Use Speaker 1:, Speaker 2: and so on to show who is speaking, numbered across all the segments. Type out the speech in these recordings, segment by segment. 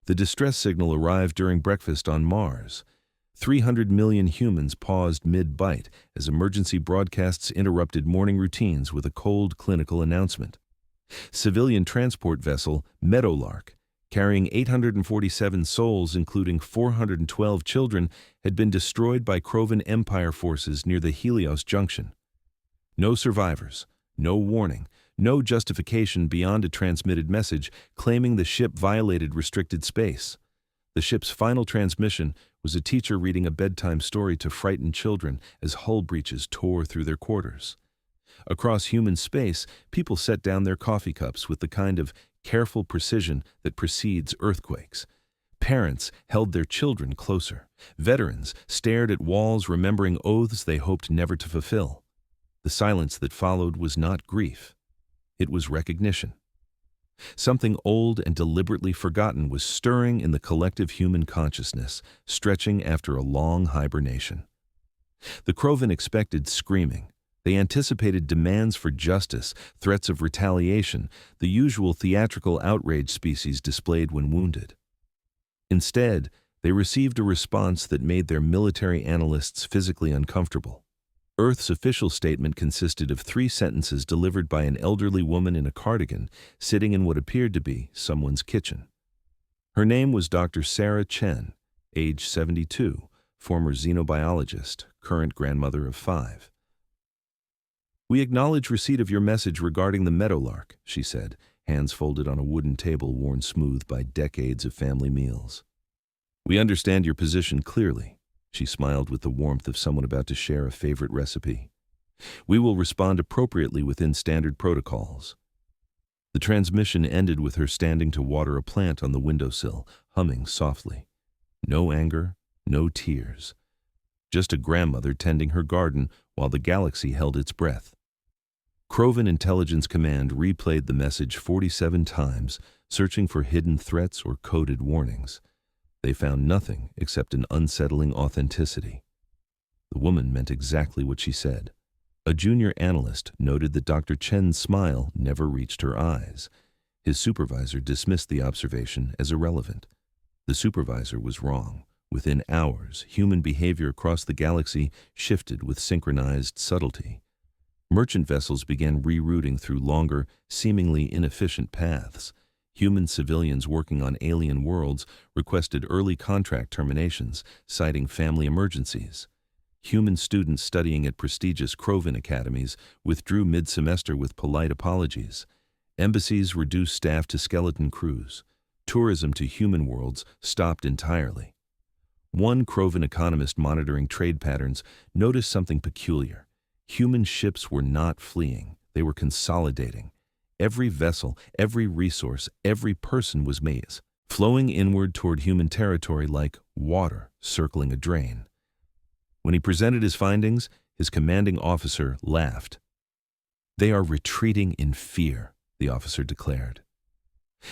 Speaker 1: The distress signal arrived during breakfast on Mars. 300 million humans paused mid-bite as emergency broadcasts interrupted morning routines with a cold clinical announcement. Civilian transport vessel Meadowlark, carrying 847 souls including 412 children, had been destroyed by Krovin Empire forces near the Helios Junction. No survivors, no warning, no justification beyond a transmitted message claiming the ship violated restricted space. The ship's final transmission was a teacher reading a bedtime story to frightened children as hull breaches tore through their quarters. Across human space, people set down their coffee cups with the kind of careful precision that precedes earthquakes. Parents held their children closer. Veterans stared at walls remembering oaths they hoped never to fulfill. The silence that followed was not grief. It was recognition. Something old and deliberately forgotten was stirring in the collective human consciousness, stretching after a long hibernation. The Krovin expected screaming. They anticipated demands for justice, threats of retaliation, the usual theatrical outrage species displayed when wounded. Instead, they received a response that made their military analysts physically uncomfortable. Earth's official statement consisted of 3 sentences delivered by an elderly woman in a cardigan sitting in what appeared to be someone's kitchen. Her name was Dr. Sarah Chen, age 72, former xenobiologist, current grandmother of 5. "We acknowledge receipt of your message regarding the Meadowlark," she said, hands folded on a wooden table worn smooth by decades of family meals. "We understand your position clearly." She smiled with the warmth of someone about to share a favorite recipe. "We will respond appropriately within standard protocols." The transmission ended with her standing to water a plant on the windowsill, humming softly. No anger, no tears. Just a grandmother tending her garden while the galaxy held its breath. Krovin Intelligence Command replayed the message 47 times, searching for hidden threats or coded warnings. They found nothing except an unsettling authenticity. The woman meant exactly what she said. A junior analyst noted that Dr. Chen's smile never reached her eyes. His supervisor dismissed the observation as irrelevant. The supervisor was wrong. Within hours, human behavior across the galaxy shifted with synchronized subtlety. Merchant vessels began rerouting through longer, seemingly inefficient paths. Human civilians working on alien worlds requested early contract terminations, citing family emergencies. Human students studying at prestigious Krovin academies withdrew mid-semester with polite apologies. Embassies reduced staff to skeleton crews. Tourism to human worlds stopped entirely. One Krovin economist monitoring trade patterns noticed something peculiar. Human ships were not fleeing, they were consolidating. Every vessel, every resource, every person was maize, flowing inward toward human territory like water circling a drain. When he presented his findings, his commanding officer laughed. "They are retreating in fear," the officer declared.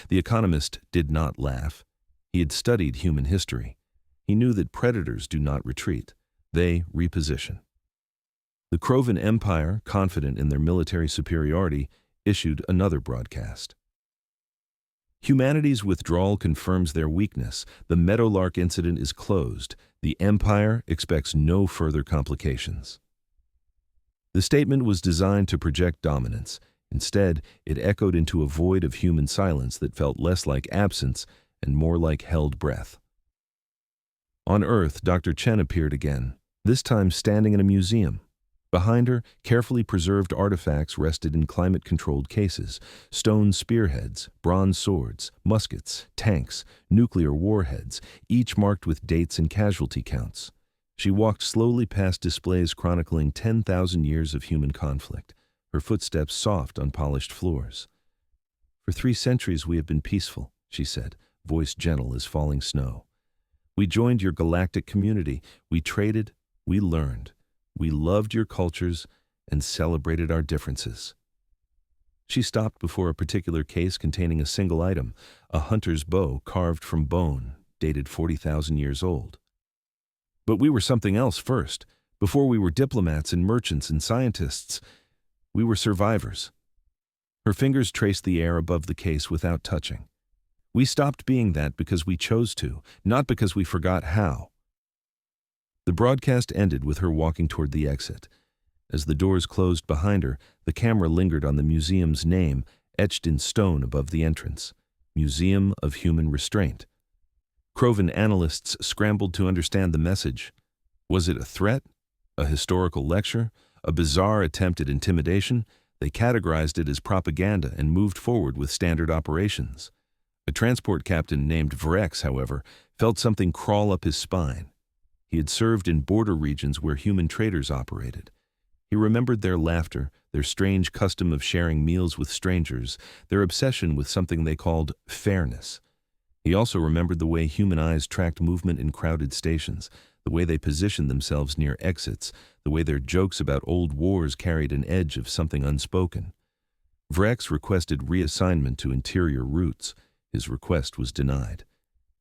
Speaker 1: The economist did not laugh. He had studied human history. He knew that predators do not retreat. They reposition. The Krovin Empire, confident in their military superiority, issued another broadcast. "Humanity's withdrawal confirms their weakness. The Meadowlark Incident is closed. The Empire expects no further complications." The statement was designed to project dominance. Instead, it echoed into a void of human silence that felt less like absence and more like held breath. On Earth, Dr. Chen appeared again, this time standing in a museum. Behind her, carefully preserved artifacts rested in climate-controlled cases: stone spearheads, bronze swords, muskets, tanks, nuclear warheads, each marked with dates and casualty counts. She walked slowly past displays chronicling 10,000 years of human conflict, her footsteps soft on polished floors. "For 3 centuries we have been peaceful," she said, voice gentle as falling snow. "We joined your galactic community. We traded. We learned. We loved your cultures and celebrated our differences." She stopped before a particular case containing a single item, a hunter's bow carved from bone, dated 40,000 years old. "But we were something else first. Before we were diplomats and merchants and scientists, we were survivors." Her fingers traced the air above the case without touching. We stopped being that because we chose to, not because we forgot how. The broadcast ended with her walking toward the exit. As the doors closed behind her, the camera lingered on the museum's name, etched in stone above the entrance. Museum of Human Restraint. Krovin analysts scrambled to understand the message. Was it a threat? A historical lecture? A bizarre attempt at intimidation? They categorized it as propaganda and moved forward with standard operations. A transport captain named Vrex, however, felt something crawl up his spine. He had served in border regions where human traders operated. He remembered their laughter, their strange custom of sharing meals with strangers, their obsession with something they called fairness. He also remembered the way human eyes tracked movement in crowded stations, the way they positioned themselves near exits, the way their jokes about old wars carried an edge of something unspoken. Vrex requested reassignment to interior routes. His request was denied.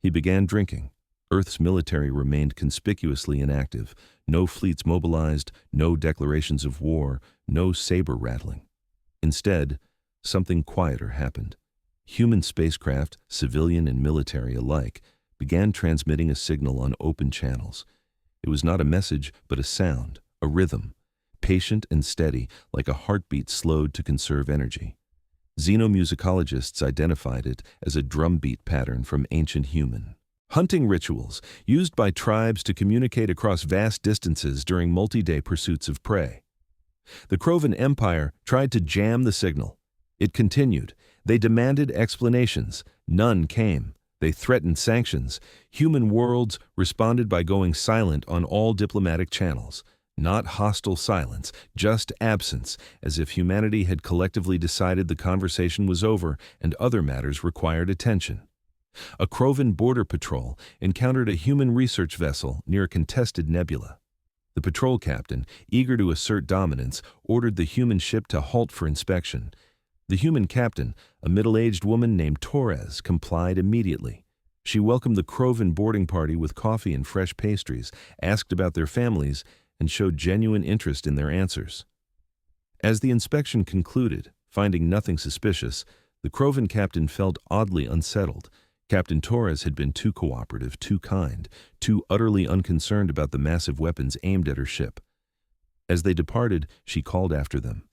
Speaker 1: He began drinking. Earth's military remained conspicuously inactive. No fleets mobilized, no declarations of war, no saber rattling. Instead, something quieter happened. Human spacecraft, civilian and military alike, began transmitting a signal on open channels. It was not a message, but a sound, a rhythm, patient and steady, like a heartbeat slowed to conserve energy. Xenomusicologists identified it as a drumbeat pattern from ancient human. Hunting rituals, used by tribes to communicate across vast distances during multi-day pursuits of prey. The Krovin Empire tried to jam the signal. It continued. They demanded explanations. None came. They threatened sanctions. Human worlds responded by going silent on all diplomatic channels. Not hostile silence, just absence, as if humanity had collectively decided the conversation was over and other matters required attention. A Krovin border patrol encountered a human research vessel near a contested nebula. The patrol captain, eager to assert dominance, ordered the human ship to halt for inspection. The human captain, a middle-aged woman named Torres, complied immediately. She welcomed the Krovin boarding party with coffee and fresh pastries, asked about their families, and showed genuine interest in their answers. As the inspection concluded, finding nothing suspicious, the Krovin captain felt oddly unsettled. Captain Torres had been too cooperative, too kind, too utterly unconcerned about the massive weapons aimed at her ship. As they departed, she called after them.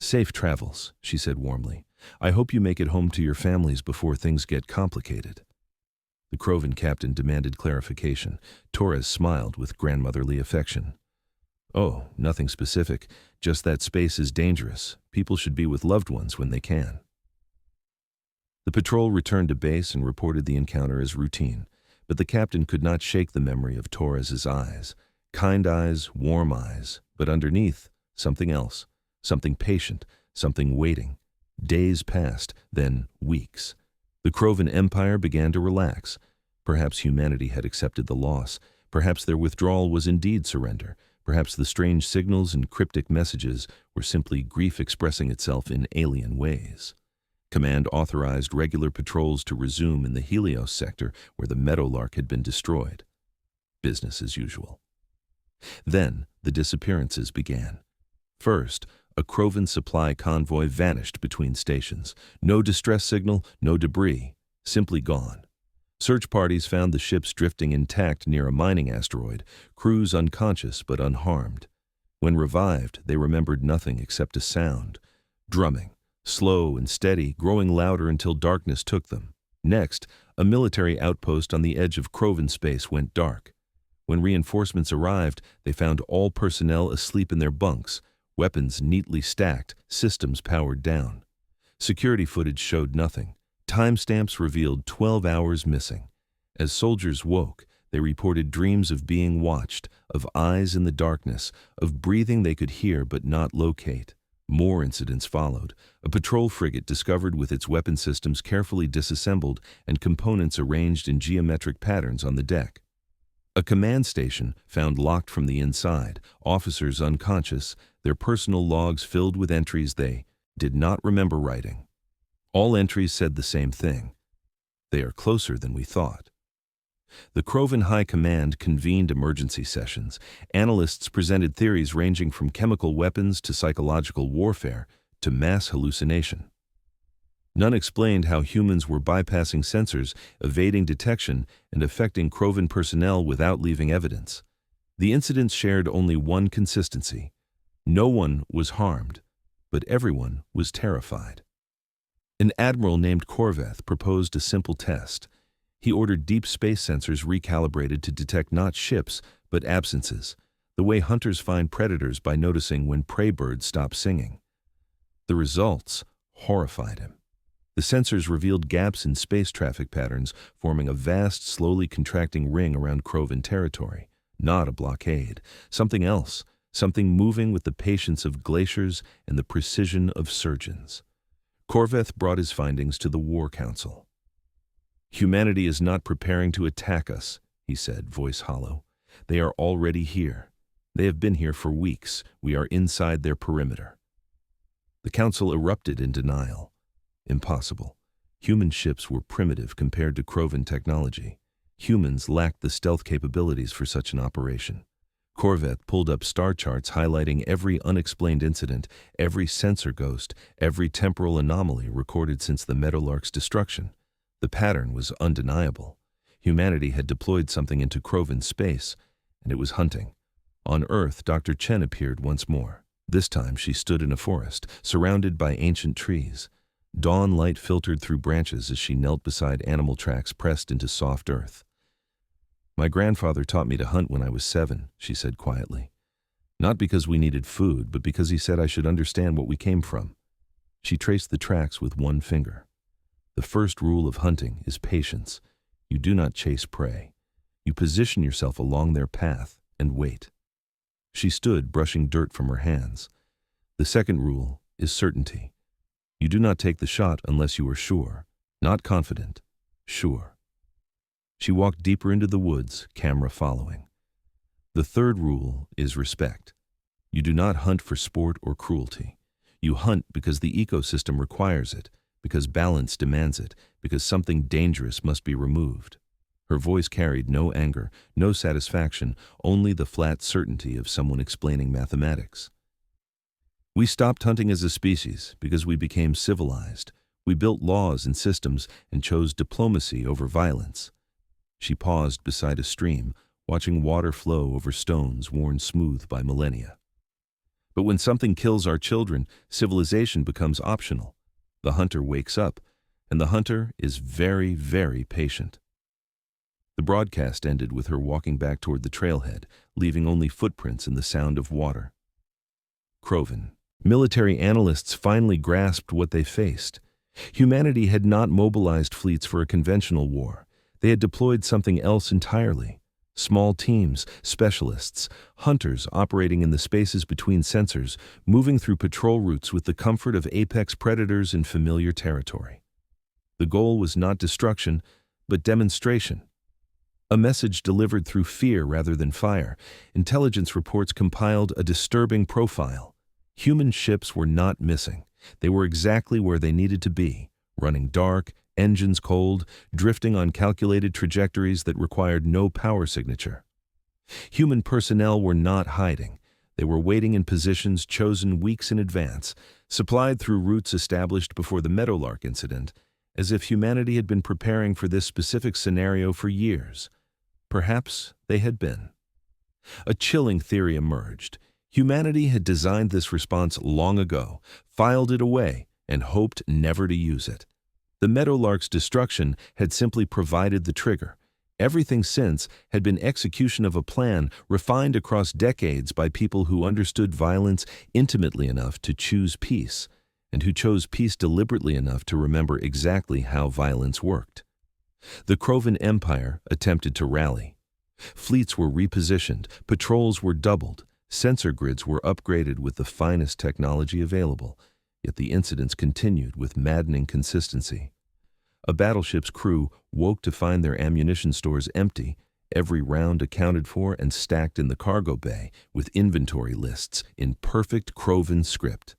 Speaker 1: "Safe travels," she said warmly. "I hope you make it home to your families before things get complicated." The Krovin captain demanded clarification. Torres smiled with grandmotherly affection. "Oh, nothing specific. Just that space is dangerous. People should be with loved ones when they can." The patrol returned to base and reported the encounter as routine, but the captain could not shake the memory of Torres's eyes. Kind eyes, warm eyes, but underneath, something else, something patient, something waiting. Days passed, then weeks. The Krovin Empire began to relax. Perhaps humanity had accepted the loss. Perhaps their withdrawal was indeed surrender. Perhaps the strange signals and cryptic messages were simply grief expressing itself in alien ways. Command authorized regular patrols to resume in the Helios sector where the Meadowlark had been destroyed. Business as usual. Then the disappearances began. First, a Krovin supply convoy vanished between stations. No distress signal, no debris, simply gone. Search parties found the ships drifting intact near a mining asteroid, crews unconscious but unharmed. When revived, they remembered nothing except a sound, drumming. Slow and steady, growing louder until darkness took them. Next, a military outpost on the edge of Krovin space went dark. When reinforcements arrived, they found all personnel asleep in their bunks, weapons neatly stacked, systems powered down. Security footage showed nothing. Timestamps revealed 12 hours missing. As soldiers woke, they reported dreams of being watched, of eyes in the darkness, of breathing they could hear but not locate. More incidents followed. A patrol frigate discovered with its weapon systems carefully disassembled and components arranged in geometric patterns on the deck. A command station found locked from the inside, officers unconscious, their personal logs filled with entries they did not remember writing. All entries said the same thing. They are closer than we thought. The Krovin High Command convened emergency sessions. Analysts presented theories ranging from chemical weapons to psychological warfare to mass hallucination. None explained how humans were bypassing sensors, evading detection, and affecting Krovin personnel without leaving evidence. The incidents shared only one consistency. No one was harmed, but everyone was terrified. An admiral named Korveth proposed a simple test. He ordered deep space sensors recalibrated to detect not ships, but absences, the way hunters find predators by noticing when prey birds stop singing. The results horrified him. The sensors revealed gaps in space traffic patterns, forming a vast, slowly contracting ring around Krovin territory. Not a blockade, something else, something moving with the patience of glaciers and the precision of surgeons. Korveth brought his findings to the War Council. "Humanity is not preparing to attack us," he said, voice hollow. "They are already here. They have been here for weeks. We are inside their perimeter." The council erupted in denial. Impossible. Human ships were primitive compared to Krovin technology. Humans lacked the stealth capabilities for such an operation. Korveth pulled up star charts highlighting every unexplained incident, every sensor ghost, every temporal anomaly recorded since the Meadowlark's destruction. The pattern was undeniable. Humanity had deployed something into Krovin space, and it was hunting. On Earth, Dr. Chen appeared once more. This time she stood in a forest, surrounded by ancient trees. Dawn light filtered through branches as she knelt beside animal tracks pressed into soft earth. "My grandfather taught me to hunt when I was 7, she said quietly. "Not because we needed food, but because he said I should understand what we came from." She traced the tracks with one finger. "The first rule of hunting is patience. You do not chase prey. You position yourself along their path and wait." She stood, brushing dirt from her hands. "The second rule is certainty. You do not take the shot unless you are sure, not confident, sure." She walked deeper into the woods, camera following. "The third rule is respect. You do not hunt for sport or cruelty. You hunt because the ecosystem requires it, because balance demands it, because something dangerous must be removed." Her voice carried no anger, no satisfaction, only the flat certainty of someone explaining mathematics. "We stopped hunting as a species because we became civilized. We built laws and systems and chose diplomacy over violence." She paused beside a stream, watching water flow over stones worn smooth by millennia. "But when something kills our children, civilization becomes optional. The hunter wakes up, and the hunter is very, very patient." The broadcast ended with her walking back toward the trailhead, leaving only footprints and the sound of water. Krovin. Military analysts finally grasped what they faced. Humanity had not mobilized fleets for a conventional war. They had deployed something else entirely. Small teams, specialists, hunters operating in the spaces between sensors, moving through patrol routes with the comfort of apex predators in familiar territory. The goal was not destruction, but demonstration. A message delivered through fear rather than fire. Intelligence reports compiled a disturbing profile. Human ships were not missing. They were exactly where they needed to be, running dark, engines cold, drifting on calculated trajectories that required no power signature. Human personnel were not hiding. They were waiting in positions chosen weeks in advance, supplied through routes established before the Meadowlark Incident, as if humanity had been preparing for this specific scenario for years. Perhaps they had been. A chilling theory emerged. Humanity had designed this response long ago, filed it away, and hoped never to use it. The Meadowlark's destruction had simply provided the trigger. Everything since had been execution of a plan refined across decades by people who understood violence intimately enough to choose peace, and who chose peace deliberately enough to remember exactly how violence worked. The Krovin Empire attempted to rally. Fleets were repositioned, patrols were doubled, sensor grids were upgraded with the finest technology available, yet the incidents continued with maddening consistency. A battleship's crew woke to find their ammunition stores empty, every round accounted for and stacked in the cargo bay with inventory lists in perfect Krovin script.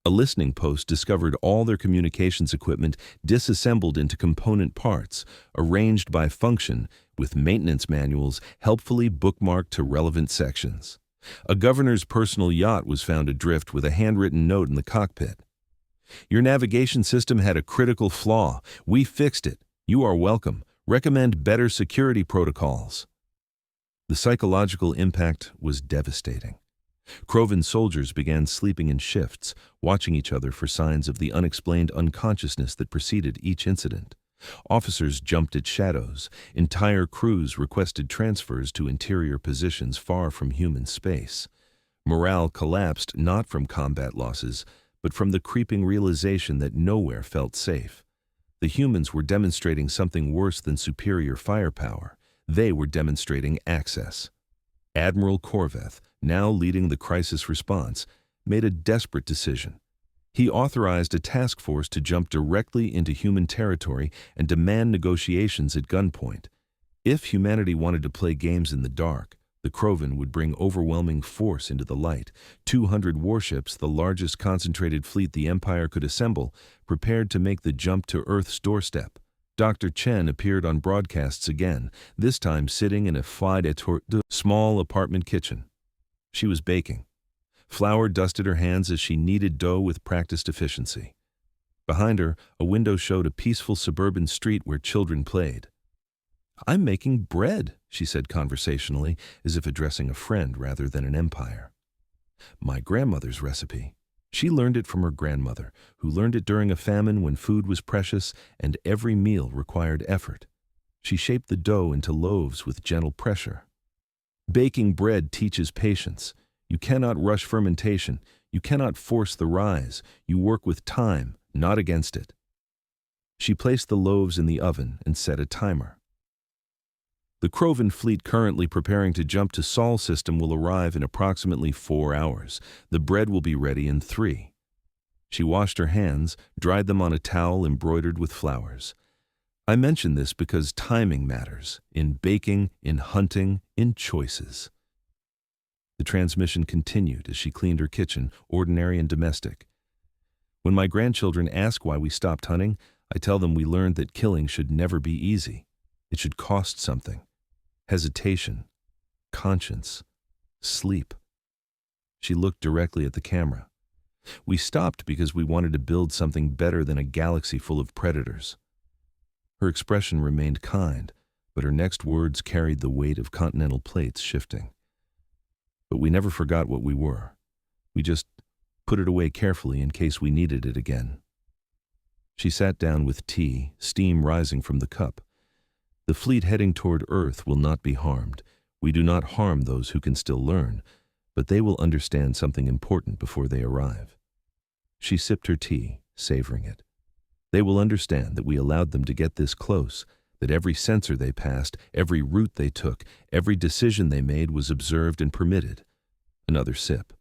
Speaker 1: A listening post discovered all their communications equipment disassembled into component parts, arranged by function, with maintenance manuals helpfully bookmarked to relevant sections. A governor's personal yacht was found adrift with a handwritten note in the cockpit. Your navigation system had a critical flaw. We fixed it. You are welcome. Recommend better security protocols. The psychological impact was devastating. Krovin soldiers began sleeping in shifts, watching each other for signs of the unexplained unconsciousness that preceded each incident. Officers jumped at shadows. Entire crews requested transfers to interior positions far from human space. Morale collapsed not from combat losses, but from the creeping realization that nowhere felt safe. The humans were demonstrating something worse than superior firepower. They were demonstrating access. Admiral Korveth, now leading the crisis response, made a desperate decision. He authorized a task force to jump directly into human territory and demand negotiations at gunpoint. If humanity wanted to play games in the dark, the Krovin would bring overwhelming force into the light. 200 warships, the largest concentrated fleet the Empire could assemble, prepared to make the jump to Earth's doorstep. Dr. Chen appeared on broadcasts again, this time sitting in a small apartment kitchen. She was baking. Flour dusted her hands as she kneaded dough with practiced efficiency. Behind her, a window showed a peaceful suburban street where children played. "I'm making bread," she said conversationally, as if addressing a friend rather than an empire. "My grandmother's recipe. She learned it from her grandmother, who learned it during a famine when food was precious and every meal required effort. She shaped the dough into loaves with gentle pressure. Baking bread teaches patience. You cannot rush fermentation. You cannot force the rise. You work with time, not against it." She placed the loaves in the oven and set a timer. The Krovin fleet currently preparing to jump to Sol system will arrive in approximately 4 hours. The bread will be ready in 3. She washed her hands, dried them on a towel embroidered with flowers. I mention this because timing matters, in baking, in hunting, in choices. The transmission continued as she cleaned her kitchen, ordinary and domestic. When my grandchildren ask why we stopped hunting, I tell them we learned that killing should never be easy. It should cost something. Hesitation, conscience, sleep. She looked directly at the camera. We stopped because we wanted to build something better than a galaxy full of predators. Her expression remained kind, but her next words carried the weight of continental plates shifting. But we never forgot what we were. We just put it away carefully in case we needed it again. She sat down with tea, steam rising from the cup. The fleet heading toward Earth will not be harmed. We do not harm those who can still learn, but they will understand something important before they arrive. She sipped her tea, savoring it. They will understand that we allowed them to get this close, that every sensor they passed, every route they took, every decision they made was observed and permitted. Another sip.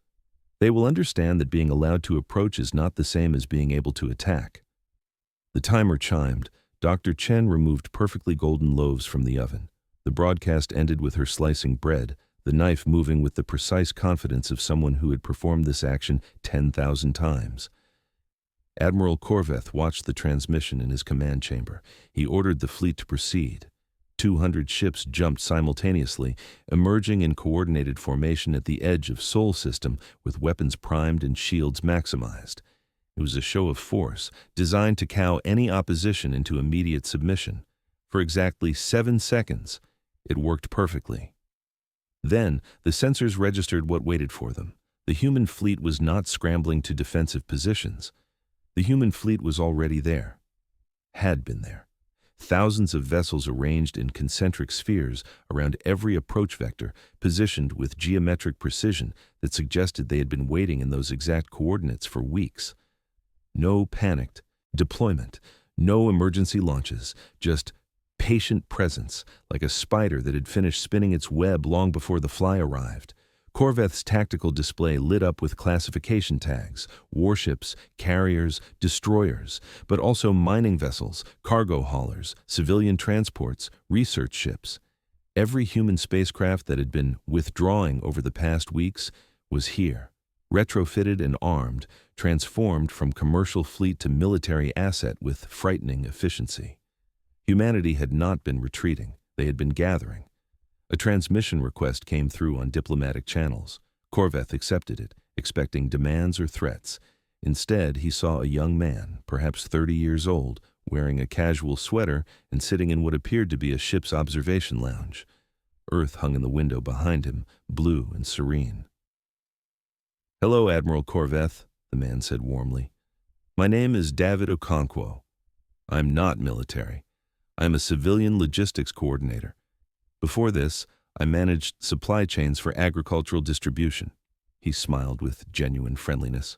Speaker 1: They will understand that being allowed to approach is not the same as being able to attack. The timer chimed. Dr. Chen removed perfectly golden loaves from the oven. The broadcast ended with her slicing bread, the knife moving with the precise confidence of someone who had performed this action 10,000 times. Admiral Korveth watched the transmission in his command chamber. He ordered the fleet to proceed. 200 ships jumped simultaneously, emerging in coordinated formation at the edge of Sol system with weapons primed and shields maximized. It was a show of force, designed to cow any opposition into immediate submission. For exactly 7 seconds, it worked perfectly. Then, the sensors registered what waited for them. The human fleet was not scrambling to defensive positions. The human fleet was already there. Had been there. Thousands of vessels arranged in concentric spheres around every approach vector, positioned with geometric precision that suggested they had been waiting in those exact coordinates for weeks. No panicked deployment, no emergency launches, just patient presence, like a spider that had finished spinning its web long before the fly arrived. Korveth's tactical display lit up with classification tags, warships, carriers, destroyers, but also mining vessels, cargo haulers, civilian transports, research ships. Every human spacecraft that had been withdrawing over the past weeks was here, retrofitted and armed, transformed from commercial fleet to military asset with frightening efficiency. Humanity had not been retreating, they had been gathering. A transmission request came through on diplomatic channels. Korveth accepted it, expecting demands or threats. Instead, he saw a young man, perhaps 30 years old, wearing a casual sweater and sitting in what appeared to be a ship's observation lounge. Earth hung in the window behind him, blue and serene. "Hello, Admiral Corveth," the man said warmly. "My name is David Okonkwo. I'm not military. I'm a civilian logistics coordinator. Before this, I managed supply chains for agricultural distribution." He smiled with genuine friendliness.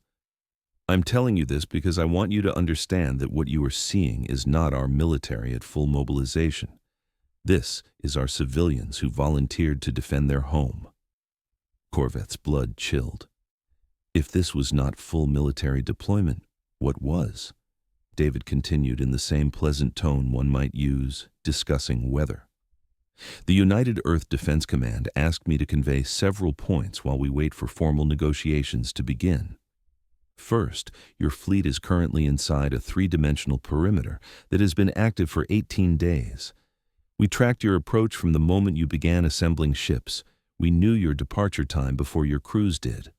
Speaker 1: "I'm telling you this because I want you to understand that what you are seeing is not our military at full mobilization. This is our civilians who volunteered to defend their home." Corveth's blood chilled. If this was not full military deployment, what was? David continued in the same pleasant tone one might use discussing weather. "The United Earth Defense Command asked me to convey several points while we wait for formal negotiations to begin. First, your fleet is currently inside a three-dimensional perimeter that has been active for 18 days. We tracked your approach from the moment you began assembling ships. We knew your departure time before your crews did."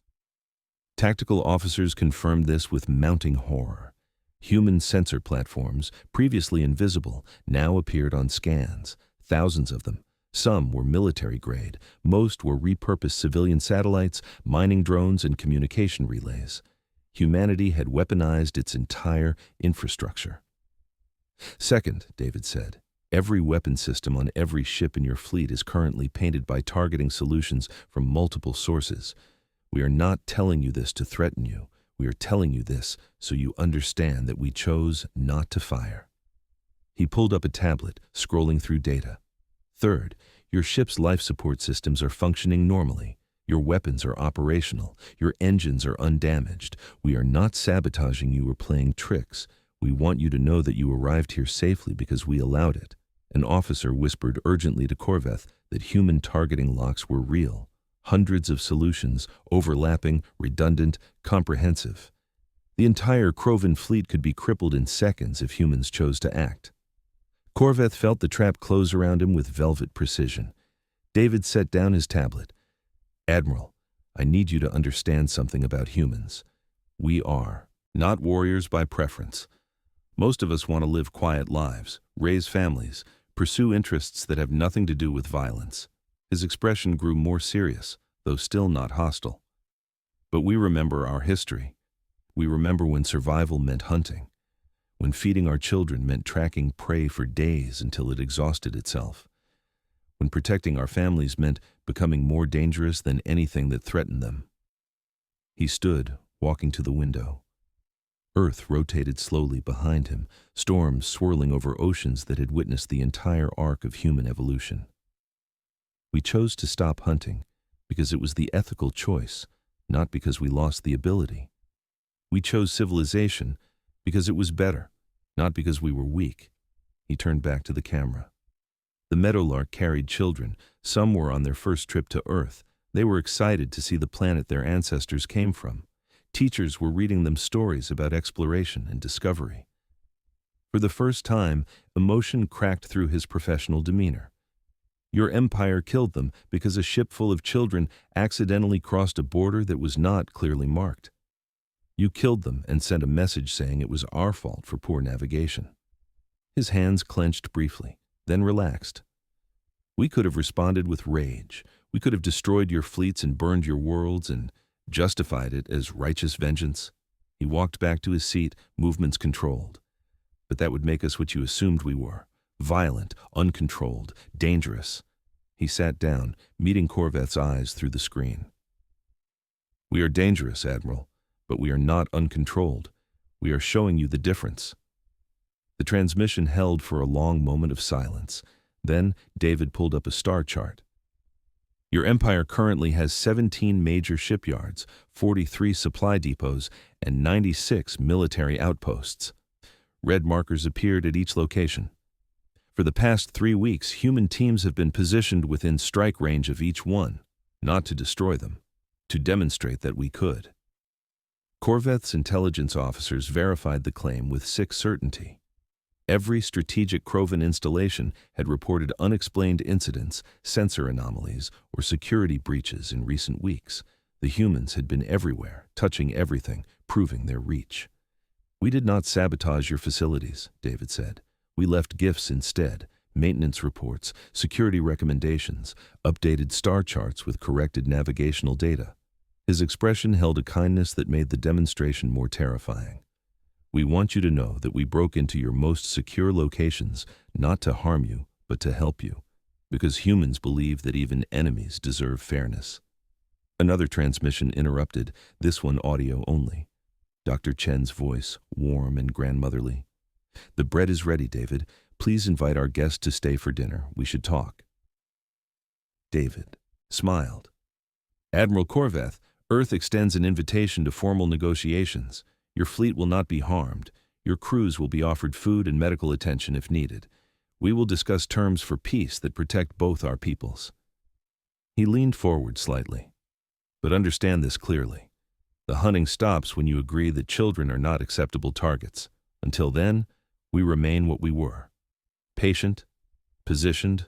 Speaker 1: Tactical officers confirmed this with mounting horror. Human sensor platforms, previously invisible, now appeared on scans, thousands of them. Some were military-grade, most were repurposed civilian satellites, mining drones, and communication relays. Humanity had weaponized its entire infrastructure. "Second," David said, "every weapon system on every ship in your fleet is currently painted by targeting solutions from multiple sources. We are not telling you this to threaten you. We are telling you this so you understand that we chose not to fire." He pulled up a tablet, scrolling through data. "Third, your ship's life support systems are functioning normally. Your weapons are operational. Your engines are undamaged. We are not sabotaging you or playing tricks. We want you to know that you arrived here safely because we allowed it." An officer whispered urgently to Corveth that human targeting locks were real. Hundreds of solutions, overlapping, redundant, comprehensive. The entire Krovin fleet could be crippled in seconds if humans chose to act. Corveth felt the trap close around him with velvet precision. David set down his tablet. "Admiral, I need you to understand something about humans. We are not warriors by preference. Most of us want to live quiet lives, raise families, pursue interests that have nothing to do with violence." His expression grew more serious, though still not hostile. "But we remember our history. We remember when survival meant hunting, when feeding our children meant tracking prey for days until it exhausted itself, when protecting our families meant becoming more dangerous than anything that threatened them." He stood, walking to the window. Earth rotated slowly behind him, storms swirling over oceans that had witnessed the entire arc of human evolution. "We chose to stop hunting because it was the ethical choice, not because we lost the ability. We chose civilization because it was better, not because we were weak." He turned back to the camera. The Meadowlark carried children. Some were on their first trip to Earth. They were excited to see the planet their ancestors came from. Teachers were reading them stories about exploration and discovery. For the first time, emotion cracked through his professional demeanor. "Your empire killed them because a ship full of children accidentally crossed a border that was not clearly marked. You killed them and sent a message saying it was our fault for poor navigation." His hands clenched briefly, then relaxed. "We could have responded with rage. We could have destroyed your fleets and burned your worlds and justified it as righteous vengeance." He walked back to his seat, movements controlled. "But that would make us what you assumed we were. Violent, uncontrolled, dangerous." He sat down, meeting Corveth's eyes through the screen. "We are dangerous, Admiral, but we are not uncontrolled. We are showing you the difference." The transmission held for a long moment of silence. Then David pulled up a star chart. "Your empire currently has 17 major shipyards, 43 supply depots, and 96 military outposts." Red markers appeared at each location. "For the past 3 weeks, human teams have been positioned within strike range of each one, not to destroy them, to demonstrate that we could." Corveth's intelligence officers verified the claim with sick certainty. Every strategic Krovin installation had reported unexplained incidents, sensor anomalies, or security breaches in recent weeks. The humans had been everywhere, touching everything, proving their reach. "We did not sabotage your facilities," David said. "We left gifts instead, maintenance reports, security recommendations, updated star charts with corrected navigational data." His expression held a kindness that made the demonstration more terrifying. "We want you to know that we broke into your most secure locations, not to harm you, but to help you, because humans believe that even enemies deserve fairness." Another transmission interrupted, this one audio only. Dr. Chen's voice, warm and grandmotherly. "The bread is ready, David. Please invite our guest to stay for dinner. We should talk." David smiled. "Admiral Korveth, Earth extends an invitation to formal negotiations. Your fleet will not be harmed. Your crews will be offered food and medical attention if needed. We will discuss terms for peace that protect both our peoples." He leaned forward slightly. "But understand this clearly. The hunting stops when you agree that children are not acceptable targets. Until then, we remain what we were. Patient, positioned,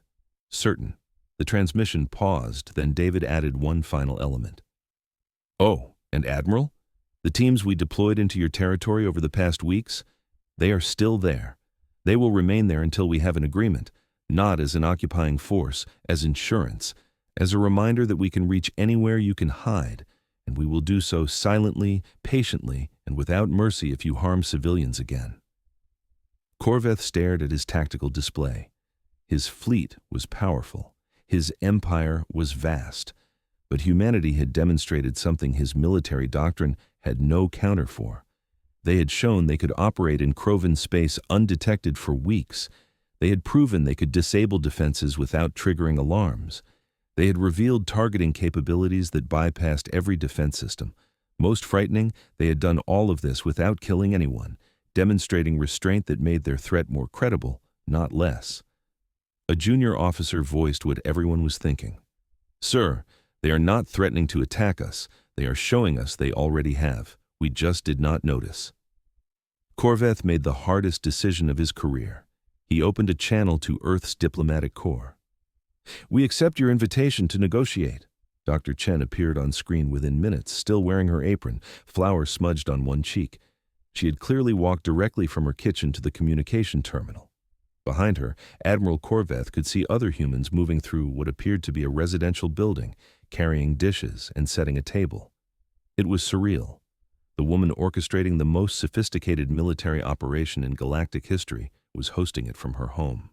Speaker 1: certain." The transmission paused, then David added one final element. "Oh, and Admiral? The teams we deployed into your territory over the past weeks, they are still there. They will remain there until we have an agreement, not as an occupying force, as insurance, as a reminder that we can reach anywhere you can hide, and we will do so silently, patiently, and without mercy if you harm civilians again." Korveth stared at his tactical display. His fleet was powerful. His empire was vast. But humanity had demonstrated something his military doctrine had no counter for. They had shown they could operate in Krovin space undetected for weeks. They had proven they could disable defenses without triggering alarms. They had revealed targeting capabilities that bypassed every defense system. Most frightening, they had done all of this without killing anyone, demonstrating restraint that made their threat more credible, not less. A junior officer voiced what everyone was thinking. "Sir, they are not threatening to attack us. They are showing us they already have. We just did not notice." Korveth made the hardest decision of his career. He opened a channel to Earth's diplomatic corps. "We accept your invitation to negotiate." Dr. Chen appeared on screen within minutes, still wearing her apron, flour smudged on one cheek. She had clearly walked directly from her kitchen to the communication terminal. Behind her, Admiral Korveth could see other humans moving through what appeared to be a residential building, carrying dishes and setting a table. It was surreal. The woman orchestrating the most sophisticated military operation in galactic history was hosting it from her home.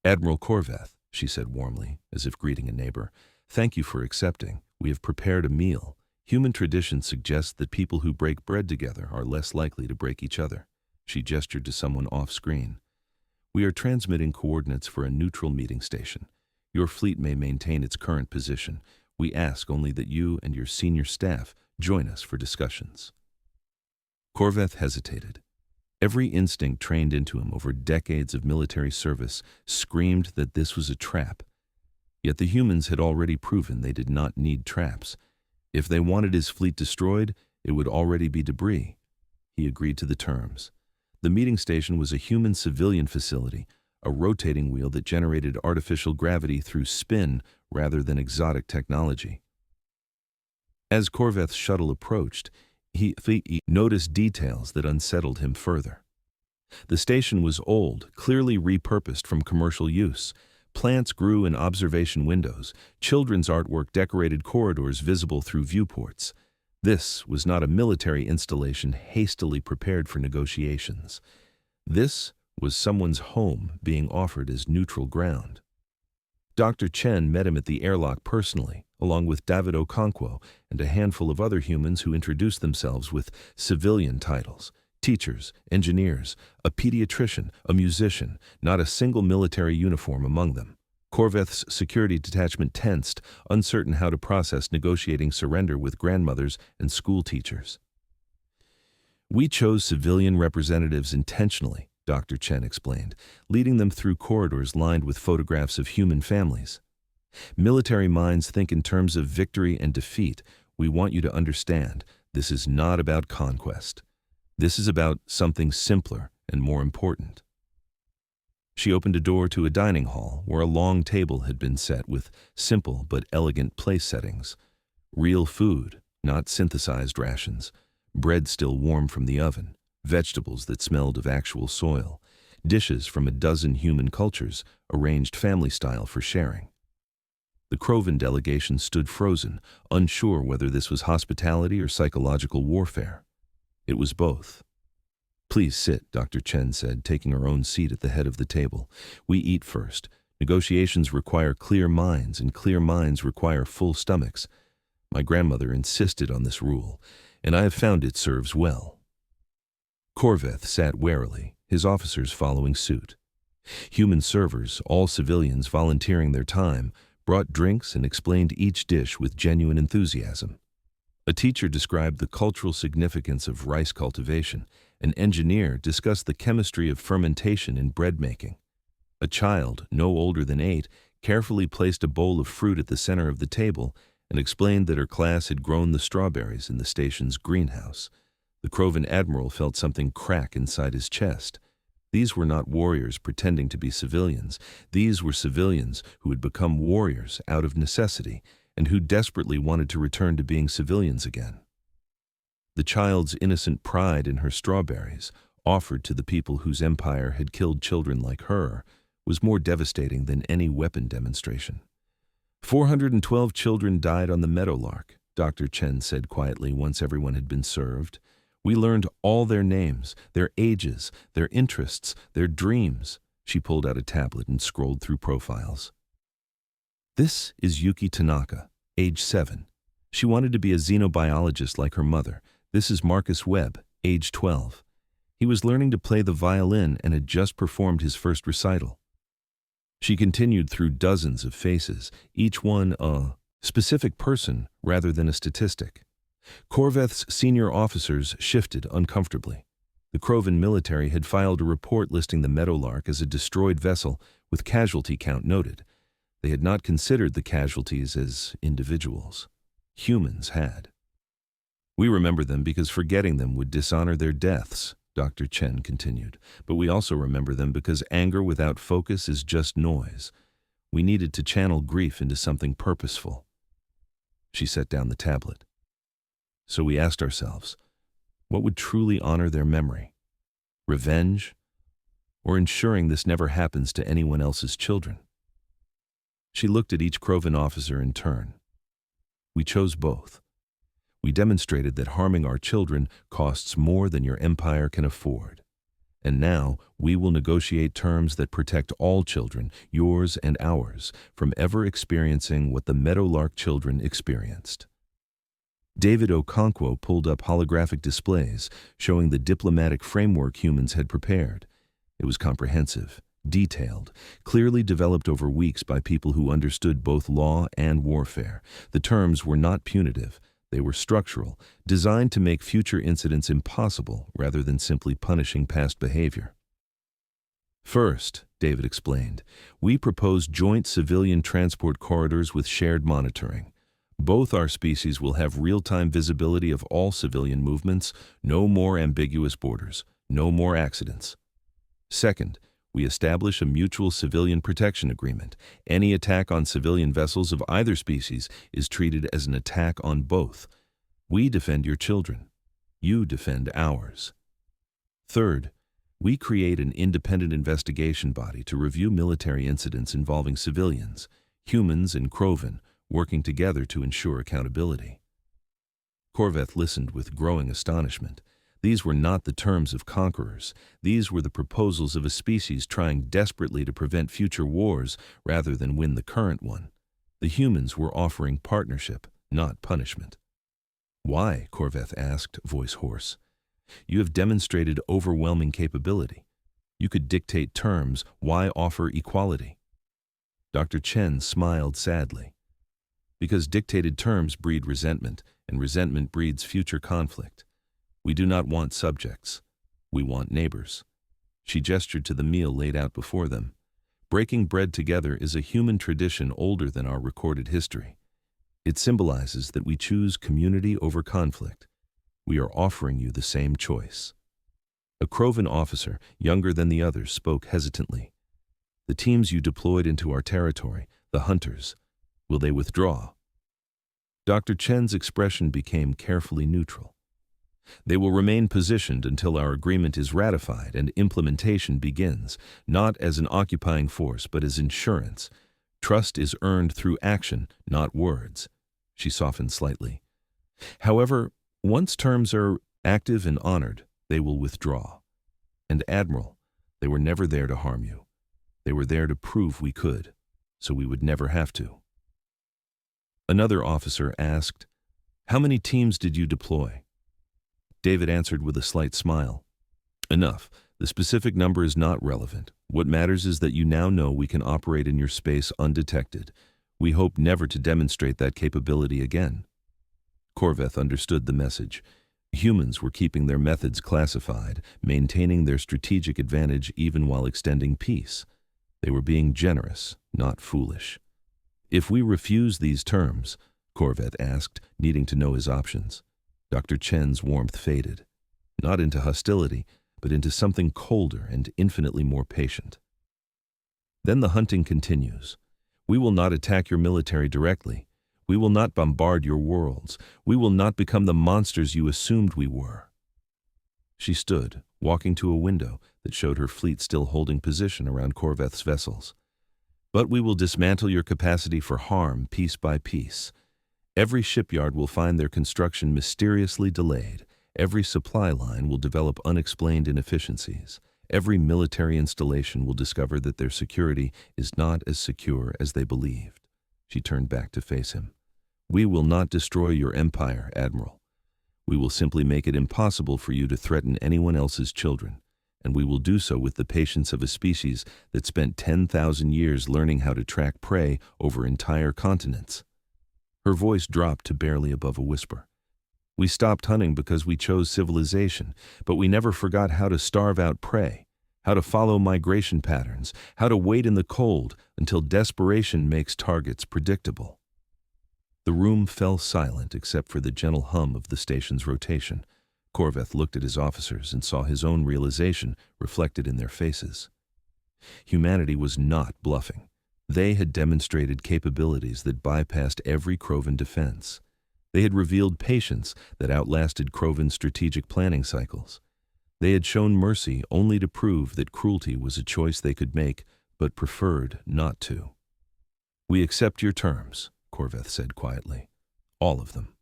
Speaker 1: "Admiral Korveth," she said warmly, as if greeting a neighbor, "thank you for accepting. We have prepared a meal. Human tradition suggests that people who break bread together are less likely to break each other." She gestured to someone off-screen. "We are transmitting coordinates for a neutral meeting station. Your fleet may maintain its current position. We ask only that you and your senior staff join us for discussions." Korveth hesitated. Every instinct trained into him over decades of military service screamed that this was a trap. Yet the humans had already proven they did not need traps. If they wanted his fleet destroyed, it would already be debris. He agreed to the terms. The meeting station was a human civilian facility, a rotating wheel that generated artificial gravity through spin rather than exotic technology. As Korveth's shuttle approached, he noticed details that unsettled him further. The station was old, clearly repurposed from commercial use. Plants grew in observation windows. Children's artwork decorated corridors visible through viewports. This was not a military installation hastily prepared for negotiations. This was someone's home being offered as neutral ground. Dr. Chen met him at the airlock personally, along with David Okonkwo and a handful of other humans who introduced themselves with civilian titles: teachers, engineers, a pediatrician, a musician, not a single military uniform among them. Korveth's security detachment tensed, uncertain how to process negotiating surrender with grandmothers and school teachers. "We chose civilian representatives intentionally," Dr. Chen explained, leading them through corridors lined with photographs of human families. "Military minds think in terms of victory and defeat. We want you to understand, this is not about conquest. This is about something simpler and more important." She opened a door to a dining hall where a long table had been set with simple but elegant place settings. Real food, not synthesized rations. Bread still warm from the oven, vegetables that smelled of actual soil, dishes from a dozen human cultures, arranged family-style for sharing. The Krovin delegation stood frozen, unsure whether this was hospitality or psychological warfare. It was both. "Please sit," Dr. Chen said, taking her own seat at the head of the table. "We eat first. Negotiations require clear minds, and clear minds require full stomachs. My grandmother insisted on this rule, and I have found it serves well." Korveth sat warily, his officers following suit. Human servers, all civilians volunteering their time, brought drinks and explained each dish with genuine enthusiasm. A teacher described the cultural significance of rice cultivation. An engineer discussed the chemistry of fermentation in bread making. A child, no older than 8, carefully placed a bowl of fruit at the center of the table and explained that her class had grown the strawberries in the station's greenhouse. The Krovin admiral felt something crack inside his chest. These were not warriors pretending to be civilians. These were civilians who had become warriors out of necessity and who desperately wanted to return to being civilians again. The child's innocent pride in her strawberries, offered to the people whose empire had killed children like her, was more devastating than any weapon demonstration. 412 children died on the Meadowlark, Dr. Chen said quietly once everyone had been served. We learned all their names, their ages, their interests, their dreams. She pulled out a tablet and scrolled through profiles. This is Yuki Tanaka, age 7. She wanted to be a xenobiologist like her mother. This is Marcus Webb, age 12. He was learning to play the violin and had just performed his first recital. She continued through dozens of faces, each one a specific person rather than a statistic. Korveth's senior officers shifted uncomfortably. The Krovin military had filed a report listing the Meadowlark as a destroyed vessel with casualty count noted. They had not considered the casualties as individuals. Humans had. "We remember them because forgetting them would dishonor their deaths," Dr. Chen continued. "But we also remember them because anger without focus is just noise. We needed to channel grief into something purposeful." She set down the tablet. "So we asked ourselves, what would truly honor their memory? Revenge, or ensuring this never happens to anyone else's children?" She looked at each Krovin officer in turn. "We chose both. We demonstrated that harming our children costs more than your empire can afford. And now we will negotiate terms that protect all children, yours and ours, from ever experiencing what the Meadowlark children experienced." David Okonkwo pulled up holographic displays showing the diplomatic framework humans had prepared. It was comprehensive, detailed, clearly developed over weeks by people who understood both law and warfare. The terms were not punitive. They were structural, designed to make future incidents impossible rather than simply punishing past behavior. "First," David explained, "we propose joint civilian transport corridors with shared monitoring. Both our species will have real-time visibility of all civilian movements, no more ambiguous borders, no more accidents. Second, we establish a mutual civilian protection agreement. Any attack on civilian vessels of either species is treated as an attack on both. We defend your children. You defend ours. Third, we create an independent investigation body to review military incidents involving civilians, humans and Krovin, working together to ensure accountability." Korveth listened with growing astonishment. These were not the terms of conquerors. These were the proposals of a species trying desperately to prevent future wars rather than win the current one. The humans were offering partnership, not punishment. "Why?" Korveth asked, voice hoarse. "You have demonstrated overwhelming capability. You could dictate terms. Why offer equality?" Dr. Chen smiled sadly. "Because dictated terms breed resentment, and resentment breeds future conflict. We do not want subjects. We want neighbors." She gestured to the meal laid out before them. "Breaking bread together is a human tradition older than our recorded history. It symbolizes that we choose community over conflict. We are offering you the same choice." A Krovin officer, younger than the others, spoke hesitantly. "The teams you deployed into our territory, the hunters, will they withdraw?" Dr. Chen's expression became carefully neutral. They will remain positioned until our agreement is ratified and implementation begins, not as an occupying force, but as insurance. Trust is earned through action, not words. She softened slightly. However, once terms are active and honored, they will withdraw. And Admiral, they were never there to harm you. They were there to prove we could, so we would never have to. Another officer asked, "How many teams did you deploy?" David answered with a slight smile. "Enough. The specific number is not relevant. What matters is that you now know we can operate in your space undetected. We hope never to demonstrate that capability again." Korveth understood the message. Humans were keeping their methods classified, maintaining their strategic advantage even while extending peace. They were being generous, not foolish. "If we refuse these terms," Korveth asked, needing to know his options. Dr. Chen's warmth faded, not into hostility, but into something colder and infinitely more patient. "Then the hunting continues. We will not attack your military directly. We will not bombard your worlds. We will not become the monsters you assumed we were." She stood, walking to a window that showed her fleet still holding position around Korveth's vessels. "But we will dismantle your capacity for harm piece by piece. Every shipyard will find their construction mysteriously delayed. Every supply line will develop unexplained inefficiencies. Every military installation will discover that their security is not as secure as they believed." She turned back to face him. "We will not destroy your empire, Admiral. We will simply make it impossible for you to threaten anyone else's children, and we will do so with the patience of a species that spent 10,000 years learning how to track prey over entire continents." Her voice dropped to barely above a whisper. "We stopped hunting because we chose civilization, but we never forgot how to starve out prey, how to follow migration patterns, how to wait in the cold until desperation makes targets predictable." The room fell silent except for the gentle hum of the station's rotation. Korveth looked at his officers and saw his own realization reflected in their faces. Humanity was not bluffing. They had demonstrated capabilities that bypassed every Krovin defense. They had revealed patience that outlasted Krovin's strategic planning cycles. They had shown mercy only to prove that cruelty was a choice they could make, but preferred not to. "We accept your terms," Korveth said quietly. "All of them."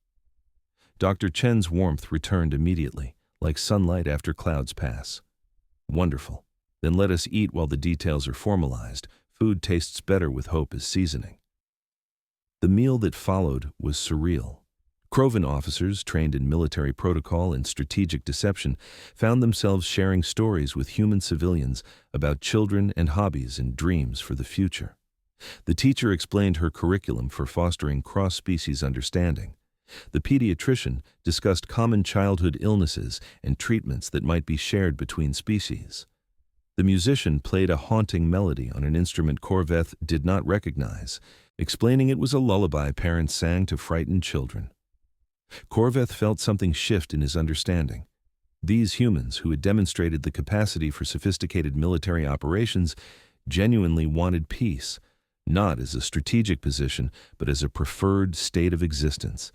Speaker 1: Dr. Chen's warmth returned immediately, like sunlight after clouds pass. "Wonderful. Then let us eat while the details are formalized. Food tastes better with hope as seasoning." The meal that followed was surreal. Krovin officers, trained in military protocol and strategic deception, found themselves sharing stories with human civilians about children and hobbies and dreams for the future. The teacher explained her curriculum for fostering cross-species understanding. The pediatrician discussed common childhood illnesses and treatments that might be shared between species. The musician played a haunting melody on an instrument Korveth did not recognize, explaining it was a lullaby parents sang to frightened children. Korveth felt something shift in his understanding. These humans, who had demonstrated the capacity for sophisticated military operations, genuinely wanted peace, not as a strategic position, but as a preferred state of existence.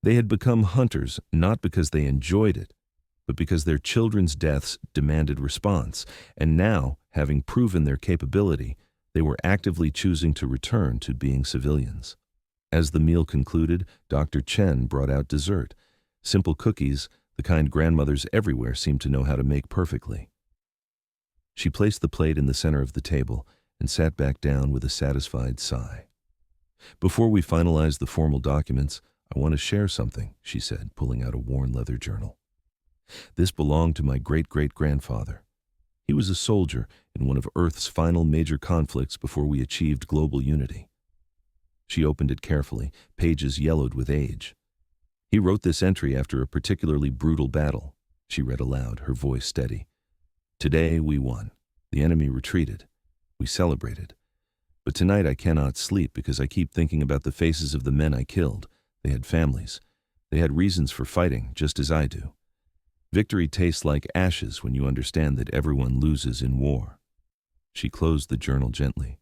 Speaker 1: They had become hunters not because they enjoyed it, but because their children's deaths demanded response, and now, having proven their capability, they were actively choosing to return to being civilians. As the meal concluded, Dr. Chen brought out dessert, simple cookies, the kind grandmothers everywhere seemed to know how to make perfectly. She placed the plate in the center of the table and sat back down with a satisfied sigh. "Before we finalize the formal documents, I want to share something," she said, pulling out a worn leather journal. "This belonged to my great-great-grandfather. He was a soldier in one of Earth's final major conflicts before we achieved global unity." She opened it carefully, pages yellowed with age. "He wrote this entry after a particularly brutal battle," she read aloud, her voice steady. "Today we won. The enemy retreated. We celebrated. But tonight I cannot sleep because I keep thinking about the faces of the men I killed. They had families. They had reasons for fighting, just as I do. Victory tastes like ashes when you understand that everyone loses in war." She closed the journal gently.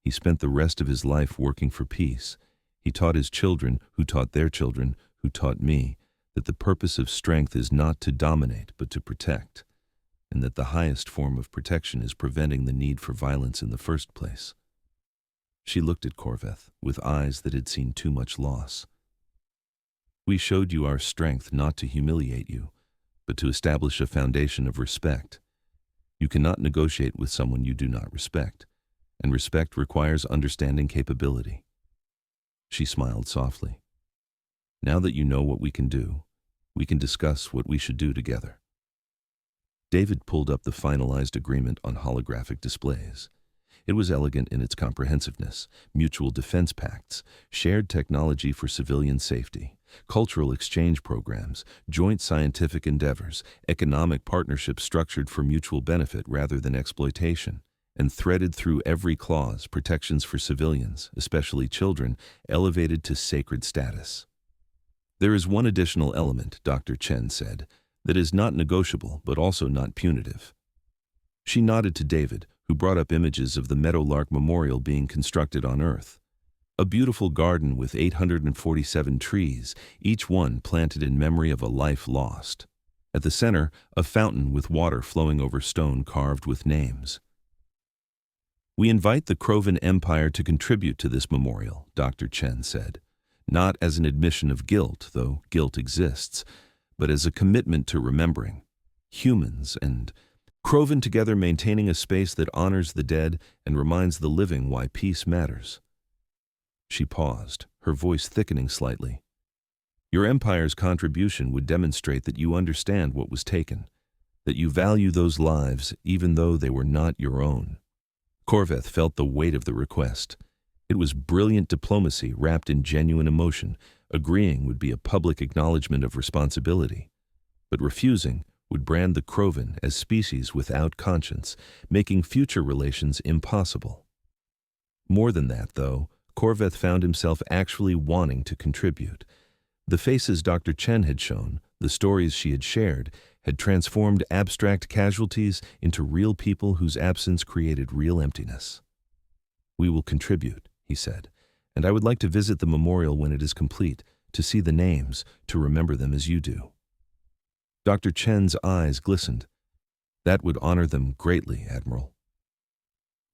Speaker 1: "He spent the rest of his life working for peace. He taught his children, who taught their children, who taught me, that the purpose of strength is not to dominate but to protect, and that the highest form of protection is preventing the need for violence in the first place. She looked at Korveth with eyes that had seen too much loss. We showed you our strength not to humiliate you, but to establish a foundation of respect. You cannot negotiate with someone you do not respect, and respect requires understanding capability. She smiled softly. Now that you know what we can do, we can discuss what we should do together. David pulled up the finalized agreement on holographic displays. It was elegant in its comprehensiveness: mutual defense pacts, shared technology for civilian safety, cultural exchange programs, joint scientific endeavors, economic partnerships structured for mutual benefit rather than exploitation, and threaded through every clause protections for civilians, especially children, elevated to sacred status. There is one additional element, Dr. Chen said, that is not negotiable but also not punitive. She nodded to David, who brought up images of the Meadowlark Memorial being constructed on Earth. A beautiful garden with 847 trees, each one planted in memory of a life lost. At the center, a fountain with water flowing over stone carved with names. We invite the Krovin Empire to contribute to this memorial, Dr. Chen said, not as an admission of guilt, though guilt exists, but as a commitment to remembering humans and Krovin together, maintaining a space that honors the dead and reminds the living why peace matters. She paused, her voice thickening slightly. Your empire's contribution would demonstrate that you understand what was taken, that you value those lives even though they were not your own. Korveth felt the weight of the request. It was brilliant diplomacy wrapped in genuine emotion. Agreeing would be a public acknowledgement of responsibility, but refusing would brand the Krovin as species without conscience, making future relations impossible. More than that, though, Korveth found himself actually wanting to contribute. The faces Dr. Chen had shown, the stories she had shared, had transformed abstract casualties into real people whose absence created real emptiness. We will contribute, he said, and I would like to visit the memorial when it is complete, to see the names, to remember them as you do. Dr. Chen's eyes glistened. That would honor them greatly, Admiral.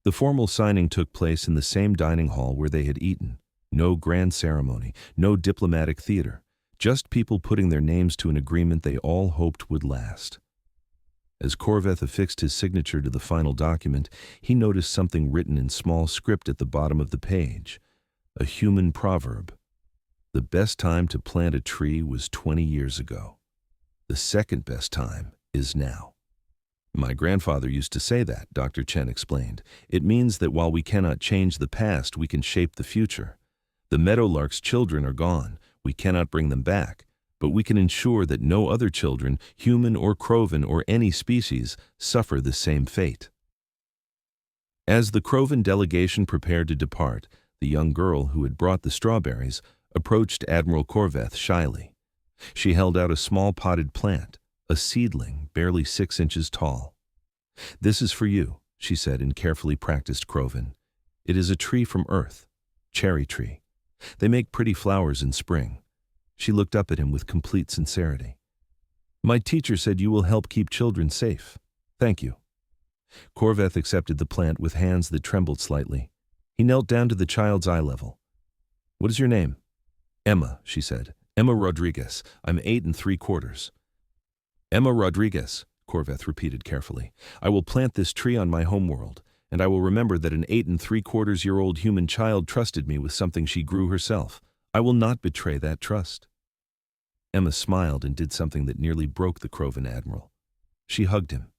Speaker 1: The formal signing took place in the same dining hall where they had eaten. No grand ceremony, no diplomatic theater, just people putting their names to an agreement they all hoped would last. As Korveth affixed his signature to the final document, he noticed something written in small script at the bottom of the page. A human proverb. The best time to plant a tree was 20 years ago. The second best time is now. My grandfather used to say that, Dr. Chen explained. It means that while we cannot change the past, we can shape the future. The Meadowlark's children are gone. We cannot bring them back, but we can ensure that no other children, human or Krovin or any species, suffer the same fate. As the Krovin delegation prepared to depart, the young girl who had brought the strawberries approached Admiral Korveth shyly. She held out a small potted plant, a seedling barely 6 inches tall. This is for you, she said in carefully practiced Krovin. It is a tree from Earth, cherry tree. They make pretty flowers in spring. She looked up at him with complete sincerity. My teacher said you will help keep children safe. Thank you. Korveth accepted the plant with hands that trembled slightly. He knelt down to the child's eye level. What is your name? Emma, she said. Emma Rodriguez. I'm 8 3/4. Emma Rodriguez, Korveth repeated carefully. I will plant this tree on my homeworld, and I will remember that an 8 3/4-year-old human child trusted me with something she grew herself. I will not betray that trust. Emma smiled and did something that nearly broke the Krovin admiral. She hugged him,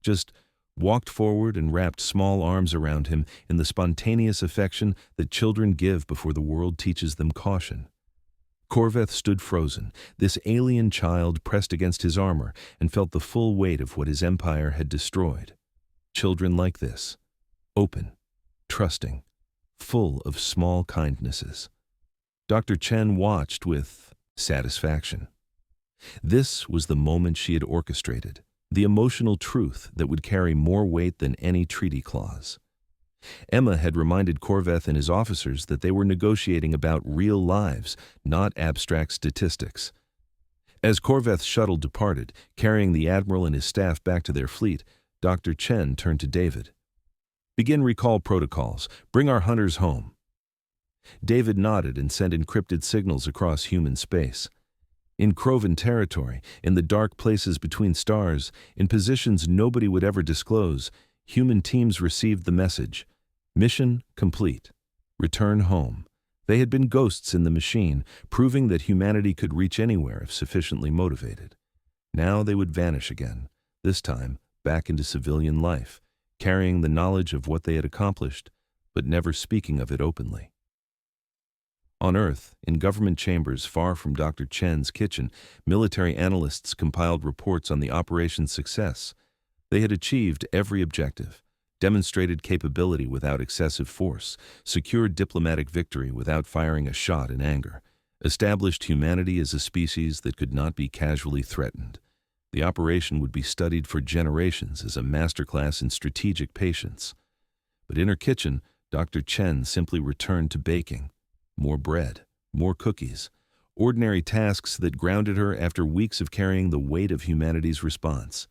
Speaker 1: just walked forward and wrapped small arms around him in the spontaneous affection that children give before the world teaches them caution. Korveth stood frozen, this alien child pressed against his armor, and felt the full weight of what his empire had destroyed. Children like this, open, trusting, full of small kindnesses. Dr. Chen watched with satisfaction. This was the moment she had orchestrated, the emotional truth that would carry more weight than any treaty clause. Emma had reminded Korveth and his officers that they were negotiating about real lives, not abstract statistics. As Korveth's shuttle departed, carrying the admiral and his staff back to their fleet, Dr. Chen turned to David. "Begin recall protocols. Bring our hunters home." David nodded and sent encrypted signals across human space. In Krovin territory, in the dark places between stars, in positions nobody would ever disclose, human teams received the message: mission complete. Return home. They had been ghosts in the machine, proving that humanity could reach anywhere if sufficiently motivated. Now they would vanish again, this time back into civilian life, carrying the knowledge of what they had accomplished, but never speaking of it openly. On Earth, in government chambers far from Dr. Chen's kitchen, military analysts compiled reports on the operation's success. They had achieved every objective, demonstrated capability without excessive force, secured diplomatic victory without firing a shot in anger, established humanity as a species that could not be casually threatened. The operation would be studied for generations as a masterclass in strategic patience. But in her kitchen, Dr. Chen simply returned to baking. More bread, more cookies, ordinary tasks that grounded her after weeks of carrying the weight of humanity's response.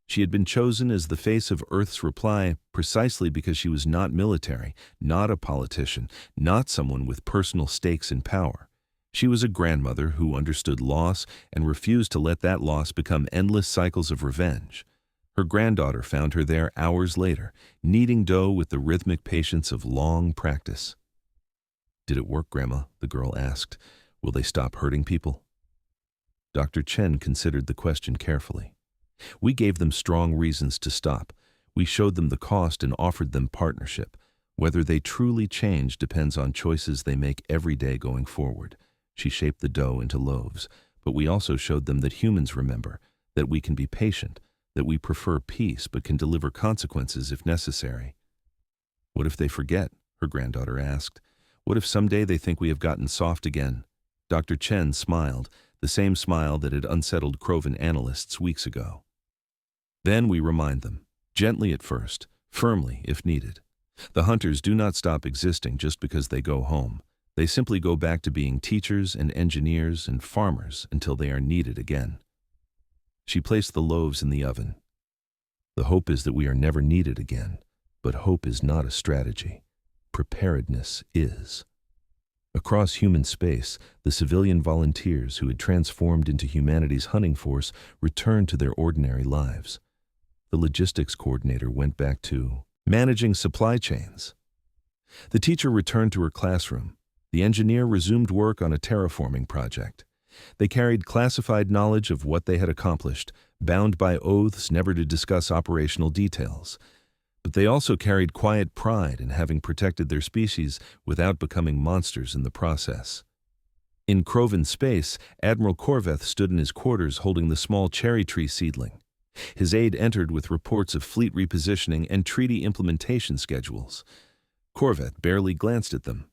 Speaker 1: She had been chosen as the face of Earth's reply precisely because she was not military, not a politician, not someone with personal stakes in power. She was a grandmother who understood loss and refused to let that loss become endless cycles of revenge. Her granddaughter found her there hours later, kneading dough with the rhythmic patience of long practice. "Did it work, Grandma?" the girl asked. "Will they stop hurting people?" Dr. Chen considered the question carefully. "We gave them strong reasons to stop. We showed them the cost and offered them partnership. Whether they truly change depends on choices they make every day going forward." She shaped the dough into loaves, but we also showed them that humans remember, that we can be patient, that we prefer peace but can deliver consequences if necessary. "What if they forget?" her granddaughter asked. "What if someday they think we have gotten soft again?" Dr. Chen smiled, the same smile that had unsettled Krovin analysts weeks ago. "Then we remind them, gently at first, firmly if needed. The hunters do not stop existing just because they go home. They simply go back to being teachers and engineers and farmers until they are needed again." She placed the loaves in the oven. "The hope is that we are never needed again, but hope is not a strategy. Preparedness is." Across human space, the civilian volunteers who had transformed into humanity's hunting force returned to their ordinary lives. The logistics coordinator went back to managing supply chains. The teacher returned to her classroom. The engineer resumed work on a terraforming project. They carried classified knowledge of what they had accomplished, bound by oaths never to discuss operational details. But they also carried quiet pride in having protected their species without becoming monsters in the process. In Krovin space, Admiral Korveth stood in his quarters holding the small cherry tree seedling. His aide entered with reports of fleet repositioning and treaty implementation schedules. Korveth barely glanced at them.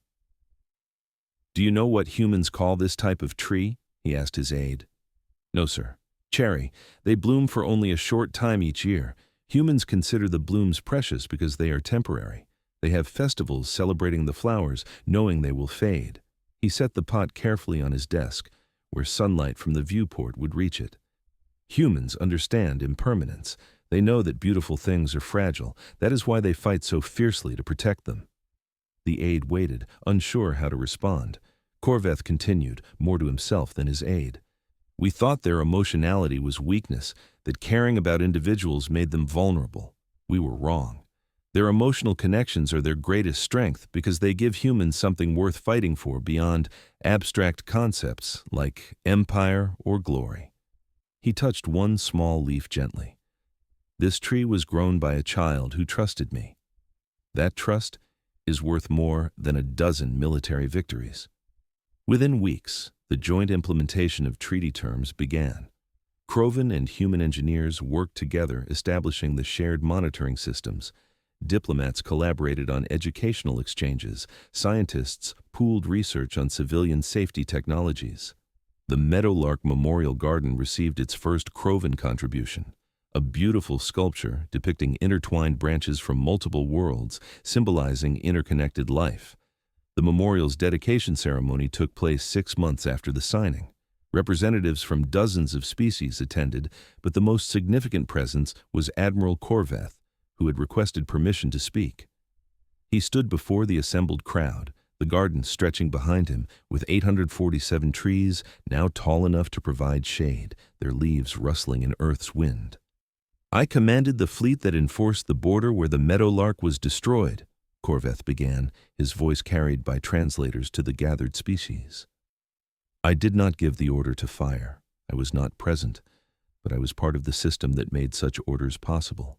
Speaker 1: "Do you know what humans call this type of tree?" he asked his aide. "No, sir. Cherry. They bloom for only a short time each year. Humans consider the blooms precious because they are temporary. They have festivals celebrating the flowers, knowing they will fade." He set the pot carefully on his desk, where sunlight from the viewport would reach it. Humans understand impermanence. They know that beautiful things are fragile. That is why they fight so fiercely to protect them. The aide waited, unsure how to respond. Korveth continued, more to himself than his aide. "We thought their emotionality was weakness, that caring about individuals made them vulnerable. We were wrong. Their emotional connections are their greatest strength because they give humans something worth fighting for beyond abstract concepts like empire or glory." He touched one small leaf gently. "This tree was grown by a child who trusted me. That trust is worth more than a dozen military victories." Within weeks, the joint implementation of treaty terms began. Krovin and human engineers worked together, establishing the shared monitoring systems. Diplomats collaborated on educational exchanges. Scientists pooled research on civilian safety technologies. The Meadowlark Memorial Garden received its first Krovin contribution. a beautiful sculpture depicting intertwined branches from multiple worlds, symbolizing interconnected life. The memorial's dedication ceremony took place 6 months after the signing. Representatives from dozens of species attended, but the most significant presence was Admiral Krovin, who had requested permission to speak. He stood before the assembled crowd, the garden stretching behind him, with 847 trees now tall enough to provide shade, their leaves rustling in Earth's wind. "I commanded the fleet that enforced the border where the Meadowlark was destroyed," Krovin began, his voice carried by translators to the gathered species. "I did not give the order to fire. I was not present, but I was part of the system that made such orders possible.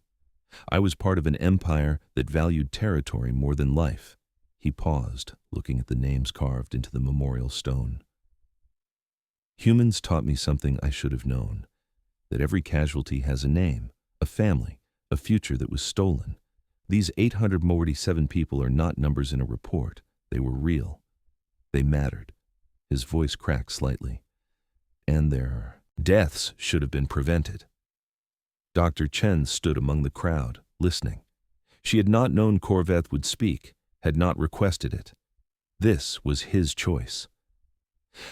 Speaker 1: I was part of an empire that valued territory more than life." He paused, looking at the names carved into the memorial stone. "Humans taught me something I should have known, that every casualty has a name, a family, a future that was stolen. These 847 people are not numbers in a report. They were real. They mattered." His voice cracked slightly. "And their deaths should have been prevented." Dr. Chen stood among the crowd, listening. She had not known Krovin would speak, had not requested it. This was his choice.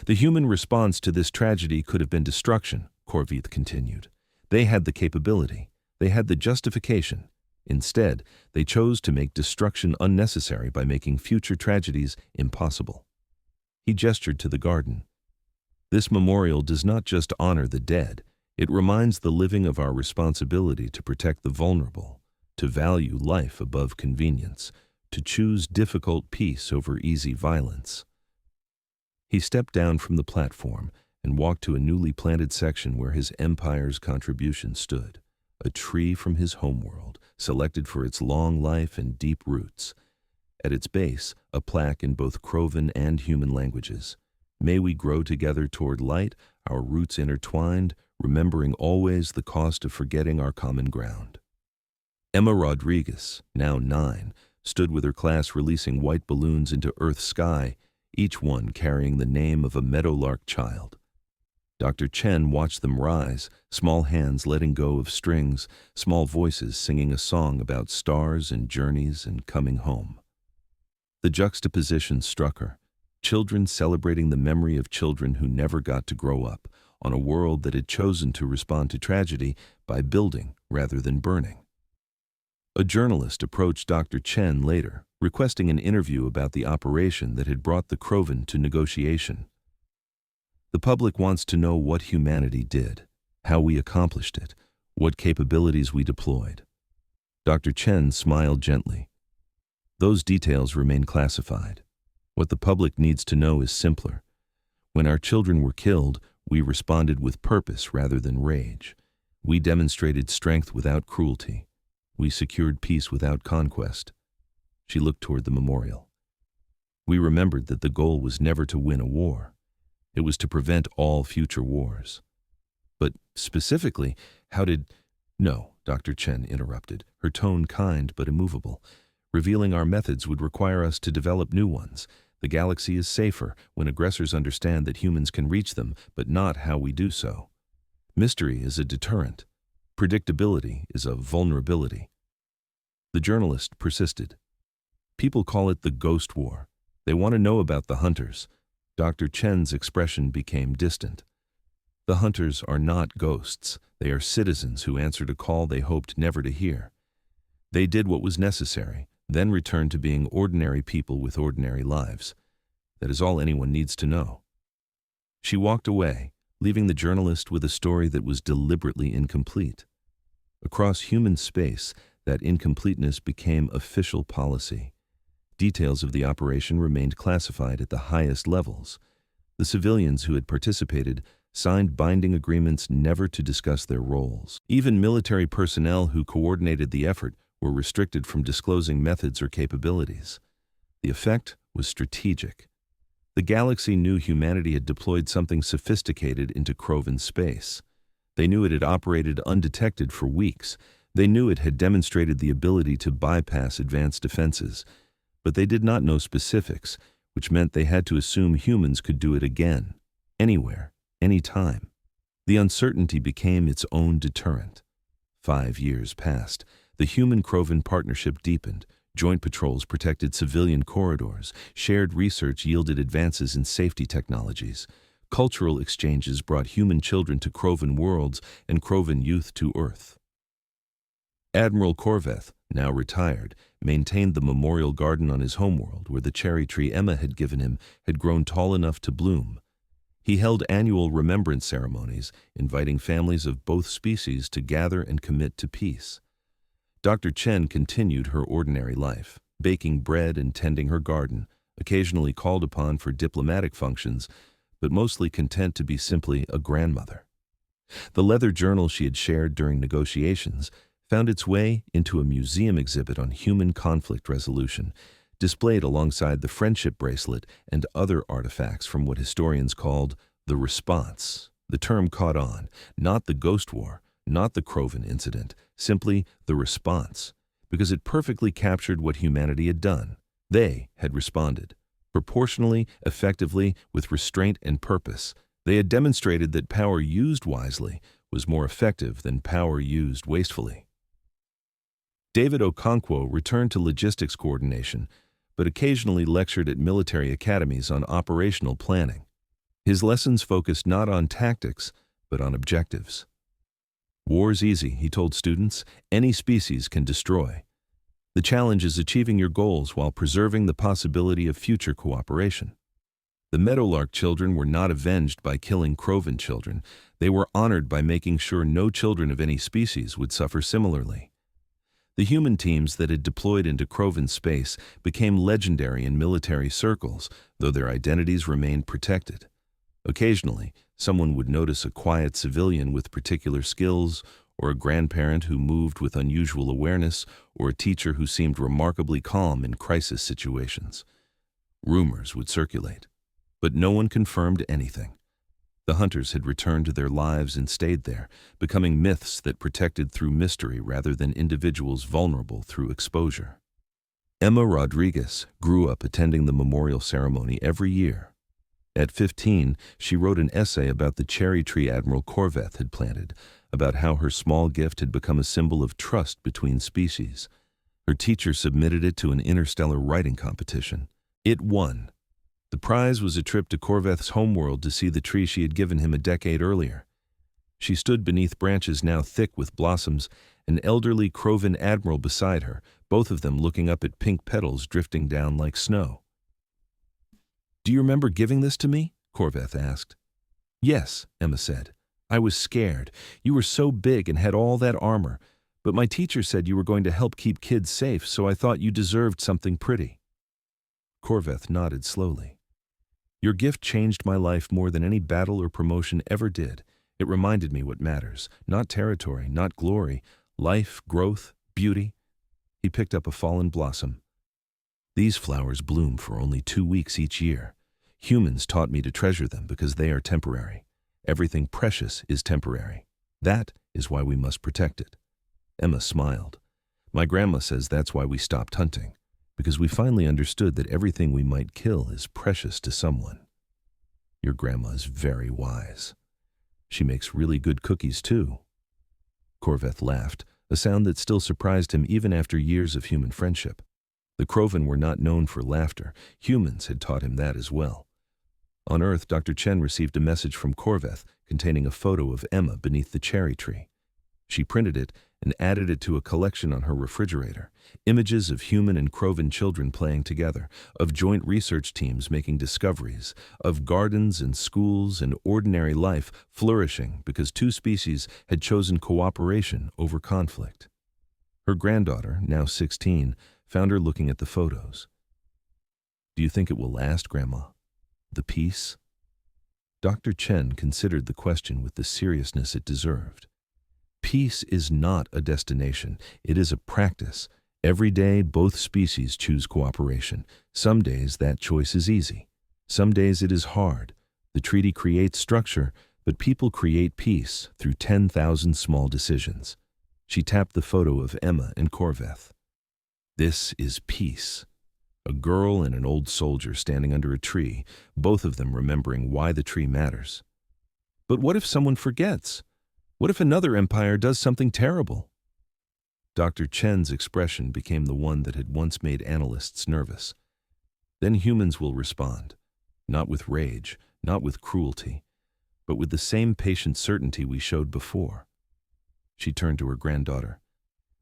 Speaker 1: "The human response to this tragedy could have been destruction," Krovin continued. "They had the capability. They had the justification. Instead, they chose to make destruction unnecessary by making future tragedies impossible." He gestured to the garden. "This memorial does not just honor the dead, it reminds the living of our responsibility to protect the vulnerable, to value life above convenience, to choose difficult peace over easy violence." He stepped down from the platform and walked to a newly planted section where his empire's contribution stood, a tree from his homeworld, selected for its long life and deep roots. At its base, a plaque in both Krovin and human languages. "May we grow together toward light, our roots intertwined, remembering always the cost of forgetting our common ground." Emma Rodriguez, now 9, stood with her class releasing white balloons into Earth's sky, each one carrying the name of a Meadowlark child. Dr. Chen watched them rise, small hands letting go of strings, small voices singing a song about stars and journeys and coming home. The juxtaposition struck her. Children celebrating the memory of children who never got to grow up, on a world that had chosen to respond to tragedy by building rather than burning. A journalist approached Dr. Chen later, requesting an interview about the operation that had brought the Krovin to negotiation. "The public wants to know what humanity did, how we accomplished it, what capabilities we deployed." Dr. Chen smiled gently. "Those details remain classified. What the public needs to know is simpler. When our children were killed, we responded with purpose rather than rage. We demonstrated strength without cruelty. We secured peace without conquest." She looked toward the memorial. "We remembered that the goal was never to win a war. It was to prevent all future wars." "But specifically, how did—" "No," Dr. Chen interrupted, her tone kind but immovable. "Revealing our methods would require us to develop new ones. The galaxy is safer when aggressors understand that humans can reach them, but not how we do so. Mystery is a deterrent. Predictability is a vulnerability." The journalist persisted. "People call it the Ghost War. They want to know about the hunters." Dr. Chen's expression became distant. "The hunters are not ghosts. They are citizens who answered a call they hoped never to hear. They did what was necessary, then returned to being ordinary people with ordinary lives. That is all anyone needs to know." She walked away, leaving the journalist with a story that was deliberately incomplete. Across human space, that incompleteness became official policy. Details of the operation remained classified at the highest levels. The civilians who had participated signed binding agreements never to discuss their roles. Even military personnel who coordinated the effort were restricted from disclosing methods or capabilities. The effect was strategic. The galaxy knew humanity had deployed something sophisticated into Krovin space. They knew it had operated undetected for weeks. They knew it had demonstrated the ability to bypass advanced defenses. But they did not know specifics, which meant they had to assume humans could do it again, anywhere, anytime. The uncertainty became its own deterrent. 5 years passed. The human-Krovin partnership deepened. Joint patrols protected civilian corridors. Shared research yielded advances in safety technologies. Cultural exchanges brought human children to Krovin worlds and Krovin youth to Earth. Admiral Korveth, now retired, maintained the memorial garden on his homeworld where the cherry tree Emma had given him had grown tall enough to bloom. He held annual remembrance ceremonies, inviting families of both species to gather and commit to peace. Dr. Chen continued her ordinary life, baking bread and tending her garden, occasionally called upon for diplomatic functions, but mostly content to be simply a grandmother. The leather journal she had shared during negotiations found its way into a museum exhibit on human conflict resolution, displayed alongside the friendship bracelet and other artifacts from what historians called the response. The term caught on, not the Ghost War, not the Krovin Incident, simply the response, because it perfectly captured what humanity had done. They had responded, proportionally, effectively, with restraint and purpose. They had demonstrated that power used wisely was more effective than power used wastefully. David Okonkwo returned to logistics coordination, but occasionally lectured at military academies on operational planning. His lessons focused not on tactics, but on objectives. War's easy, he told students. Any species can destroy. The challenge is achieving your goals while preserving the possibility of future cooperation. The Meadowlark children were not avenged by killing Krovin children. They were honored by making sure no children of any species would suffer similarly. The human teams that had deployed into Krovin space became legendary in military circles, though their identities remained protected. Occasionally, someone would notice a quiet civilian with particular skills, or a grandparent who moved with unusual awareness, or a teacher who seemed remarkably calm in crisis situations. Rumors would circulate, but no one confirmed anything. The hunters had returned to their lives and stayed there, becoming myths that protected through mystery rather than individuals vulnerable through exposure. Emma Rodriguez grew up attending the memorial ceremony every year. At 15, she wrote an essay about the cherry tree Admiral Korveth had planted, about how her small gift had become a symbol of trust between species. Her teacher submitted it to an interstellar writing competition. It won. The prize was a trip to Korveth's homeworld to see the tree she had given him a decade earlier. She stood beneath branches now thick with blossoms, an elderly Krovin admiral beside her, both of them looking up at pink petals drifting down like snow. "Do you remember giving this to me?" Korveth asked. "Yes," Emma said. "I was scared. You were so big and had all that armor, but my teacher said you were going to help keep kids safe, so I thought you deserved something pretty." Korveth nodded slowly. "Your gift changed my life more than any battle or promotion ever did. It reminded me what matters. Not territory, not glory. Life, growth, beauty." He picked up a fallen blossom. "These flowers bloom for only 2 weeks each year. Humans taught me to treasure them because they are temporary. Everything precious is temporary. That is why we must protect it." Emma smiled. "My grandma says that's why we stopped hunting, because we finally understood that everything we might kill is precious to someone." "Your grandma is very wise. She makes really good cookies, too." Korveth laughed, a sound that still surprised him even after years of human friendship. The Krovin were not known for laughter. Humans had taught him that as well. On Earth, Dr. Chen received a message from Korveth containing a photo of Emma beneath the cherry tree. She printed it and added it to a collection on her refrigerator. Images of human and Krovin children playing together, of joint research teams making discoveries, of gardens and schools and ordinary life flourishing because two species had chosen cooperation over conflict. Her granddaughter, now 16, found her looking at the photos. "Do you think it will last, Grandma? The peace?" Dr. Chen considered the question with the seriousness it deserved. Peace is not a destination, it is a practice. Every day, both species choose cooperation. Some days that choice is easy. Some days it is hard. The treaty creates structure, but people create peace through 10,000 small decisions. She tapped the photo of Emma and Korveth. "This is peace." A girl and an old soldier standing under a tree, both of them remembering why the tree matters. "But what if someone forgets? What if another empire does something terrible?" Dr. Chen's expression became the one that had once made analysts nervous. Then humans will respond, not with rage, not with cruelty, but with the same patient certainty we showed before. She turned to her granddaughter.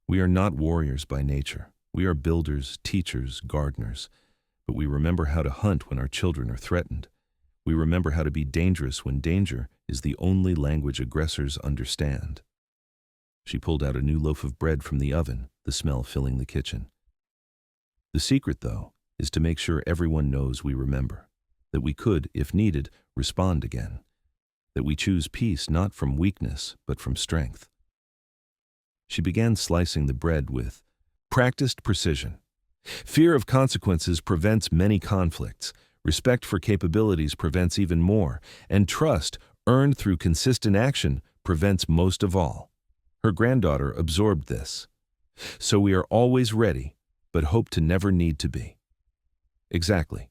Speaker 1: We are not warriors by nature. We are builders, teachers, gardeners. But we remember how to hunt when our children are threatened. We remember how to be dangerous when danger is the only language aggressors understand. She pulled out a new loaf of bread from the oven, the smell filling the kitchen. The secret, though, is to make sure everyone knows we remember, that we could, if needed, respond again, that we choose peace not from weakness, but from strength. She began slicing the bread with practiced precision. Fear of consequences prevents many conflicts. Respect for capabilities prevents even more. And trust, earned through consistent action, prevents most of all. Her granddaughter absorbed this. So we are always ready, but hope to never need to be. Exactly.